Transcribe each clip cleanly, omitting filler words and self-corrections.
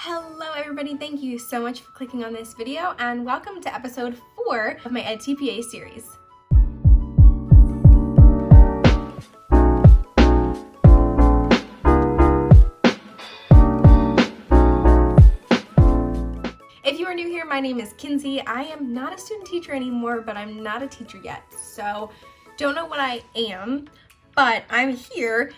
Hello everybody, thank you so much for clicking on this video and welcome to episode 4 of my edTPA series. If you are new here, my name is Kinsey. I am not a student teacher anymore, but I'm not a teacher yet. So don't know what I am, but I'm here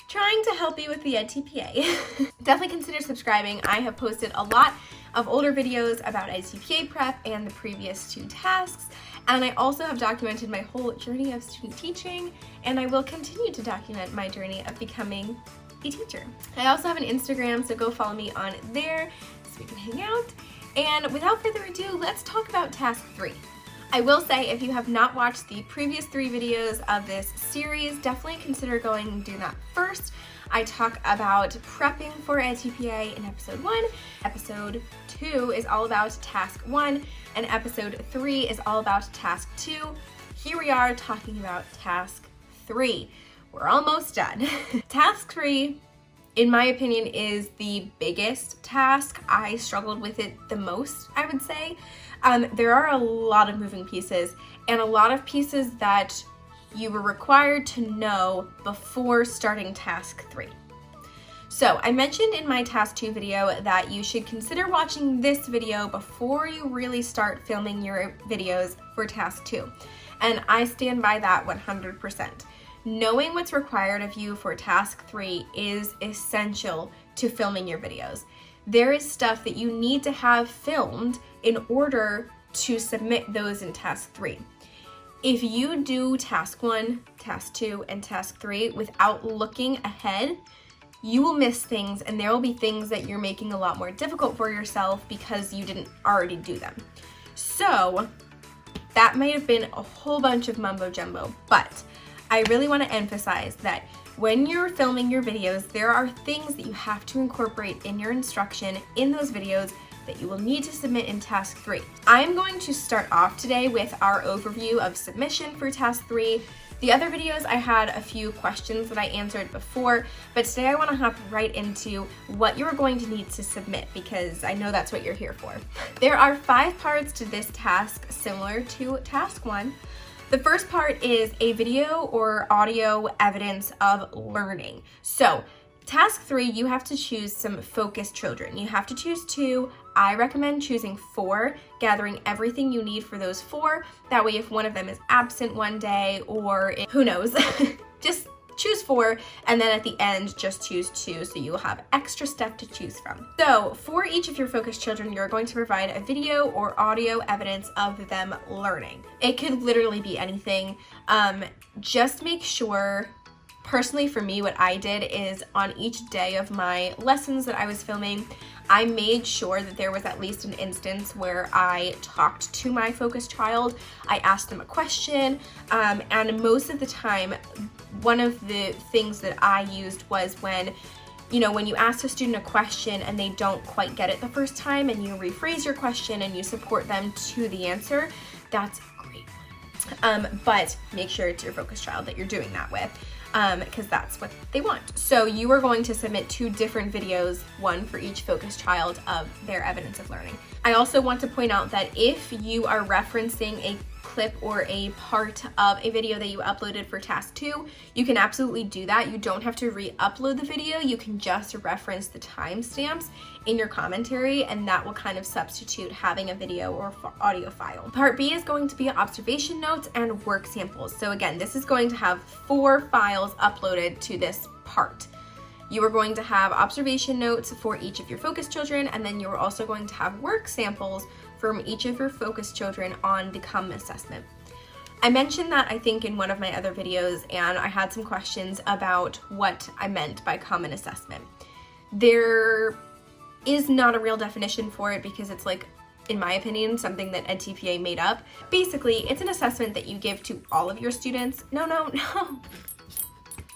trying to help you with the edTPA. Definitely consider subscribing. I have posted a lot of older videos about edTPA prep and the previous 2 tasks. And I also have documented my whole journey of student teaching, and I will continue to document my journey of becoming a teacher. I also have an Instagram, so go follow me on there so we can hang out. And without further ado, let's talk about task 3. I will say, if you have not watched the previous 3 videos of this series, definitely consider going and doing that first. I talk about prepping for edTPA in episode 1. Episode 2 is all about task 1, and episode 3 is all about task 2. Here we are talking about task 3. We're almost done. Task 3, in my opinion, is the biggest task. I struggled with it the most, I would say. There are a lot of moving pieces and a lot of pieces that you were required to know before starting task 3. So I mentioned in my task 2 video that you should consider watching this video before you really start filming your videos for task 2. And I stand by that 100%. Knowing what's required of you for task 3 is essential to filming your videos. There is stuff that you need to have filmed in order to submit those in task 3. If you do task 1, task 2, and task 3 without looking ahead, you will miss things, and there will be things that you're making a lot more difficult for yourself because you didn't already do them. So that might have been a whole bunch of mumbo jumbo, but I really want to emphasize that when you're filming your videos, there are things that you have to incorporate in your instruction in those videos that you will need to submit in task 3. I'm going to start off today with our overview of submission for task 3. The other videos I had a few questions that I answered before, but today I want to hop right into what you're going to need to submit because I know that's what you're here for. There are 5 parts to this task similar to task 1. The first part is a video or audio evidence of learning. So task 3, you have to choose some focused children. You have to choose 2. I recommend choosing 4, gathering everything you need for those 4. That way if one of them is absent one day or who knows, just choose 4, and then at the end just choose 2 so you'll have extra stuff to choose from. So for each of your focused children, you're going to provide a video or audio evidence of them learning. It could literally be anything. Just make sure, personally for me, what I did is on each day of my lessons that I was filming, I made sure that there was at least an instance where I talked to my focused child. I asked them a question, and most of the time, one of the things that I used was when you ask a student a question and they don't quite get it the first time and you rephrase your question and you support them to the answer, that's great. But make sure it's your focused child that you're doing that with, because that's what they want. So you are going to submit 2 different videos, one for each focused child of their evidence of learning. I also want to point out that if you are referencing a clip or a part of a video that you uploaded for task 2, you can absolutely do that. You don't have to re-upload the video. You can just reference the timestamps in your commentary, and that will kind of substitute having a video or audio file. Part B is going to be observation notes and work samples. So again, this is going to have 4 files uploaded to this part. You are going to have observation notes for each of your focused children, and then you're also going to have work samples from each of your focused children on the common assessment. I mentioned that I think in one of my other videos, and I had some questions about what I meant by common assessment. There is not a real definition for it because it's like, in my opinion, something that edTPA made up. Basically, it's an assessment that you give to all of your students. No.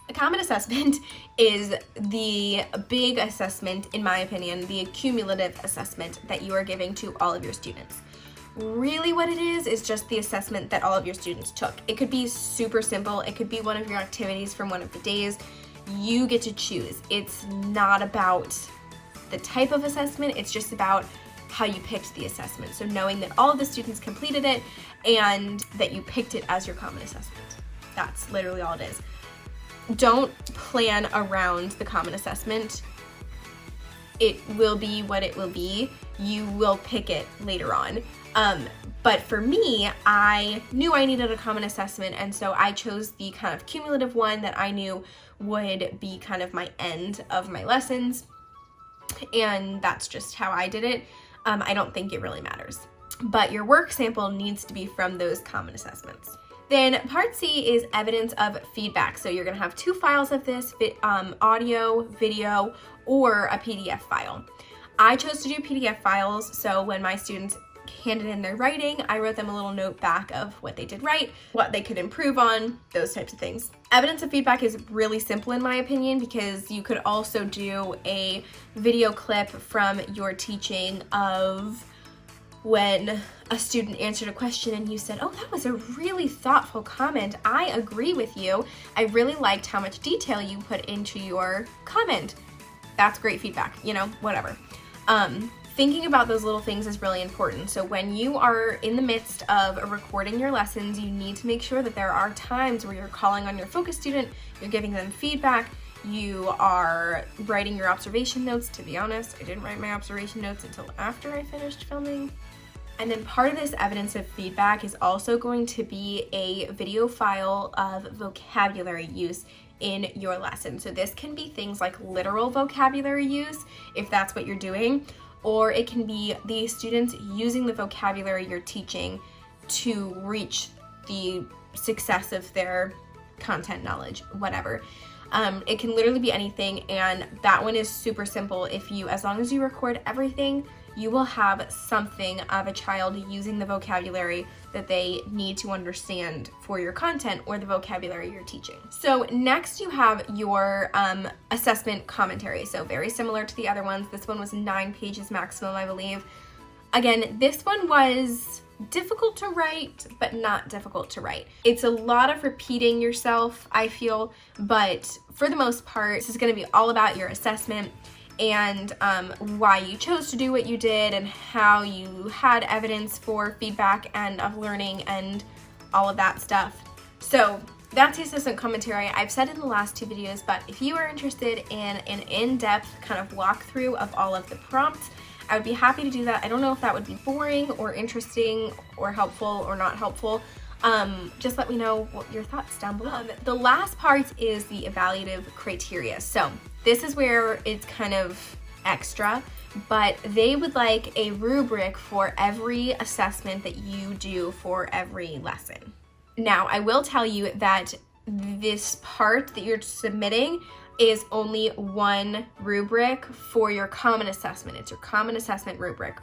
A common assessment is the big assessment, in my opinion, the cumulative assessment that you are giving to all of your students. Really what it is just the assessment that all of your students took. It could be super simple. It could be one of your activities from one of the days. You get to choose. It's not about the type of assessment, it's just about how you picked the assessment. So knowing that all of the students completed it and that you picked it as your common assessment. That's literally all it is. Don't plan around the common assessment. It will be what it will be. You will pick it later on. But for me, I knew I needed a common assessment, and so I chose the kind of cumulative one that I knew would be kind of my end of my lessons, and that's just how I did it. I don't think it really matters. But your work sample needs to be from those common assessments. Then part C is evidence of feedback. So you're gonna have 2 files of this, audio, video, or a PDF file. I chose to do PDF files, so when my students handed in their writing, I wrote them a little note back of what they did right, what they could improve on, those types of things. Evidence of feedback is really simple in my opinion, because you could also do a video clip from your teaching of when a student answered a question and you said, oh, that was a really thoughtful comment. I agree with you. I really liked how much detail you put into your comment. That's great feedback, you know, whatever. Thinking about those little things is really important. So when you are in the midst of recording your lessons, you need to make sure that there are times where you're calling on your focus student, you're giving them feedback, you are writing your observation notes. To be honest, I didn't write my observation notes until after I finished filming. And then part of this evidence of feedback is also going to be a video file of vocabulary use in your lesson. So this can be things like literal vocabulary use, if that's what you're doing, or it can be the students using the vocabulary you're teaching to reach the success of their content knowledge, whatever. It can literally be anything, and that one is super simple. As long as you record everything, you will have something of a child using the vocabulary that they need to understand for your content or the vocabulary you're teaching. So next you have your assessment commentary. So very similar to the other ones. This one was 9 pages maximum, I believe. Again, this one was difficult to write, but not difficult to write. It's a lot of repeating yourself, I feel, but for the most part, this is going to be all about your assessment and why you chose to do what you did and how you had evidence for feedback and of learning and all of that stuff. So that's the assessment commentary. I've said in the last 2 videos, but if you are interested in an in-depth kind of walkthrough of all of the prompts, I would be happy to do that. I don't know if that would be boring or interesting or helpful or not helpful. Just let me know what your thoughts down below. The last part is the evaluative criteria. So this is where it's kind of extra, but they would like a rubric for every assessment that you do for every lesson. Now, I will tell you that this part that you're submitting is only one rubric for your common assessment. It's your common assessment rubric.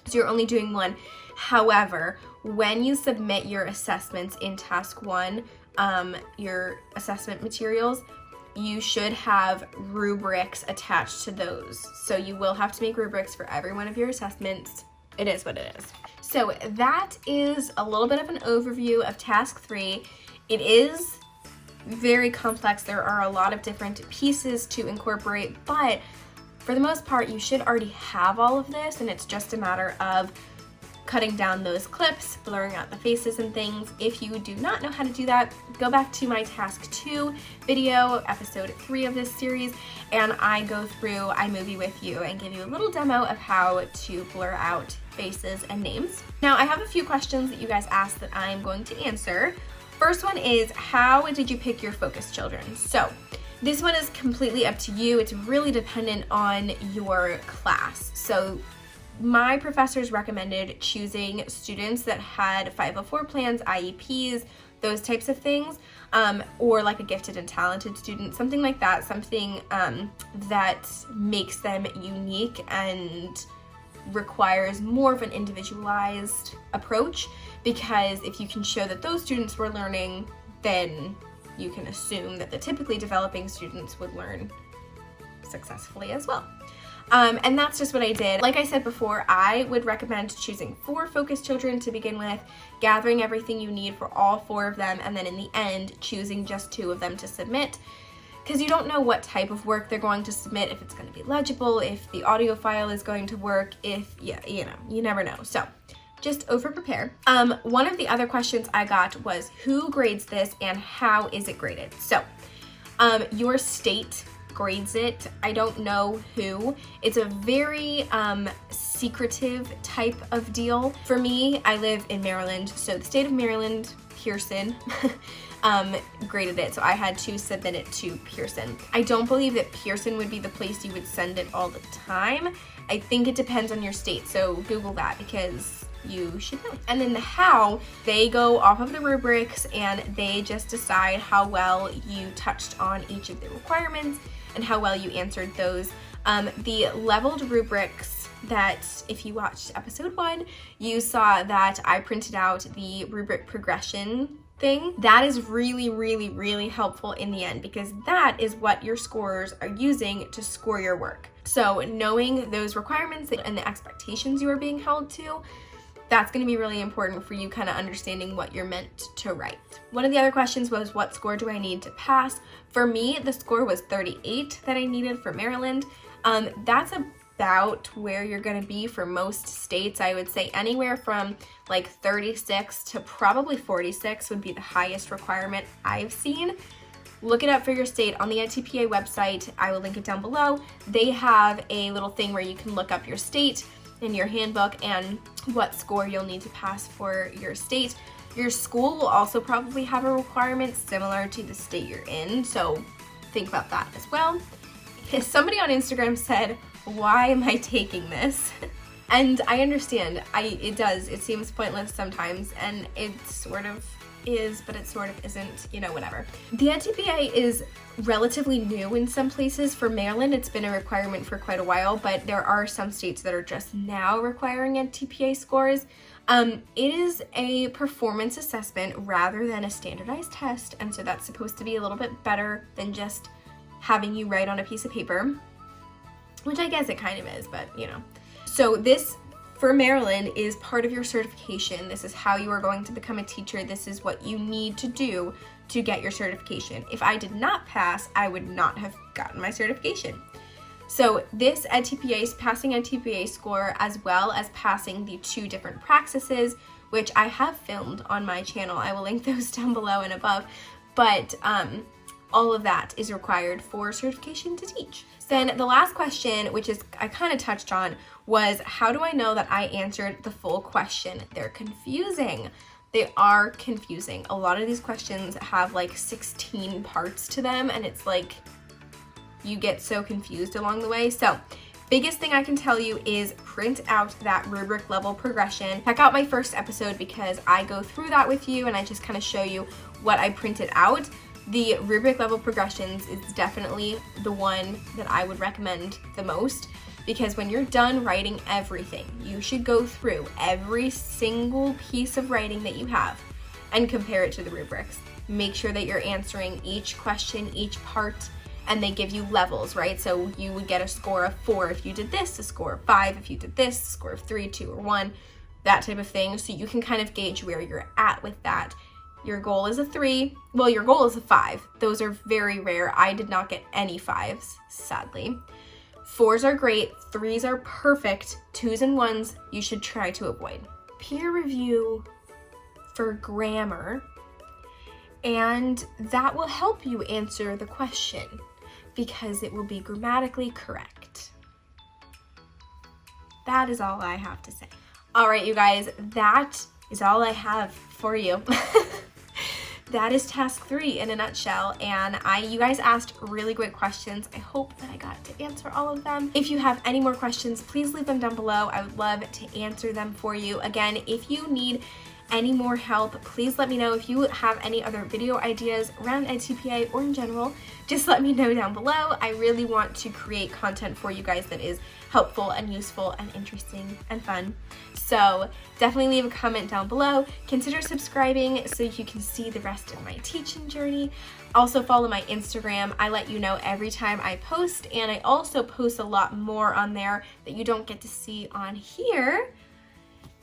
So you're only doing one. However, when you submit your assessments in task 1, your assessment materials, you should have rubrics attached to those. So you will have to make rubrics for every one of your assessments. It is what it is. So that is a little bit of an overview of task 3. It is very complex. There are a lot of different pieces to incorporate, but for the most part, you should already have all of this, and it's just a matter of cutting down those clips, blurring out the faces and things. If you do not know how to do that, go back to my task 2 video, episode 3 of this series, and I go through iMovie with you and give you a little demo of how to blur out faces and names. Now, I have a few questions that you guys asked that I'm going to answer. First one is, how did you pick your focus children? So this one is completely up to you. It's really dependent on your class. So my professors recommended choosing students that had 504 plans, IEPs, those types of things, or like a gifted and talented student, something like that, something that makes them unique and requires more of an individualized approach, because if you can show that those students were learning, then you can assume that the typically developing students would learn successfully as well. And that's just what I did. Like I said before, I would recommend choosing 4 focus children to begin with, gathering everything you need for all 4 of them, and then in the end, choosing just 2 of them to submit. because you don't know what type of work they're going to submit, if it's going to be legible, if the audio file is going to work, if, yeah, you know, you never know. So just over prepare. One of the other questions I got was who grades this and how is it graded? So your state grades it. I don't know who. It's a very secretive type of deal. For me, I live in Maryland, so the state of Maryland, Pearson, graded it, so I had to submit it to Pearson. I don't believe that Pearson would be the place you would send it all the time. I think it depends on your state, so Google that because you should know. And then the how, they go off of the rubrics and they just decide how well you touched on each of the requirements and how well you answered those. The leveled rubrics that, if you watched episode 1, you saw that I printed out the rubric progression thing. That is really, really, really helpful in the end because that is what your scorers are using to score your work. So knowing those requirements and the expectations you are being held to, that's going to be really important for you kind of understanding what you're meant to write. One of the other questions was, what score do I need to pass? For me, the score was 38 that I needed for Maryland. That's about where you're going to be for most states. I would say anywhere from like 36 to probably 46 would be the highest requirement I've seen. Look it up for your state on the edTPA website. I will link it down below. They have a little thing where you can look up your state in your handbook and what score you'll need to pass for your state. Your school will also probably have a requirement similar to the state you're in, so think about that as well. Somebody on Instagram said, why am I taking this? And I understand, it seems pointless sometimes, and it sort of is, but it sort of isn't, you know, whatever. The edTPA is relatively new in some places. For Maryland, it's been a requirement for quite a while, but there are some states that are just now requiring edTPA scores. It is a performance assessment rather than a standardized test, and so that's supposed to be a little bit better than just having you write on a piece of paper, which I guess it kind of is, but you know. So this, for Maryland, is part of your certification. This is how you are going to become a teacher. This is what you need to do to get your certification. If I did not pass, I would not have gotten my certification. So this edTPA is passing edTPA score as well as passing the 2 different praxises, which I have filmed on my channel. I will link those down below and above, but all of that is required for certification to teach. Then the last question, which is I kind of touched on, was how do I know that I answered the full question? They're confusing. They are confusing. A lot of these questions have like 16 parts to them, and it's like you get so confused along the way. So biggest thing I can tell you is print out that rubric level progression. Check out my first episode because I go through that with you and I just kind of show you what I printed out. The rubric level progressions is definitely the one that I would recommend the most, because when you're done writing everything, you should go through every single piece of writing that you have and compare it to the rubrics. Make sure that you're answering each question, each part, and they give you levels, right? So you would get a score of 4 if you did this, a score of 5 if you did this, a score of 3, 2, or 1, that type of thing. So you can kind of gauge where you're at with that. Your goal is a 3. Well, your goal is a 5. Those are very rare. I did not get any 5s, sadly. 4s are great. 3s are perfect. 2s and 1s you should try to avoid. Peer review for grammar, and that will help you answer the question because it will be grammatically correct. That is all I have to say. All right, you guys, that is all I have for you. That is task 3 in a nutshell, and you guys asked really great questions. I hope that I got to answer all of them. If you have any more questions, please leave them down below. I would love to answer them for you. Again, if you need any more help, please let me know. If you have any other video ideas around edTPA or in general, just let me know down below. I really want to create content for you guys that is helpful and useful and interesting and fun. So definitely leave a comment down below. Consider subscribing so you can see the rest of my teaching journey. Also follow my Instagram. I let you know every time I post, and I also post a lot more on there that you don't get to see on here.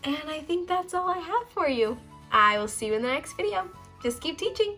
And I think that's all I have for you. I will see you in the next video. Just keep teaching.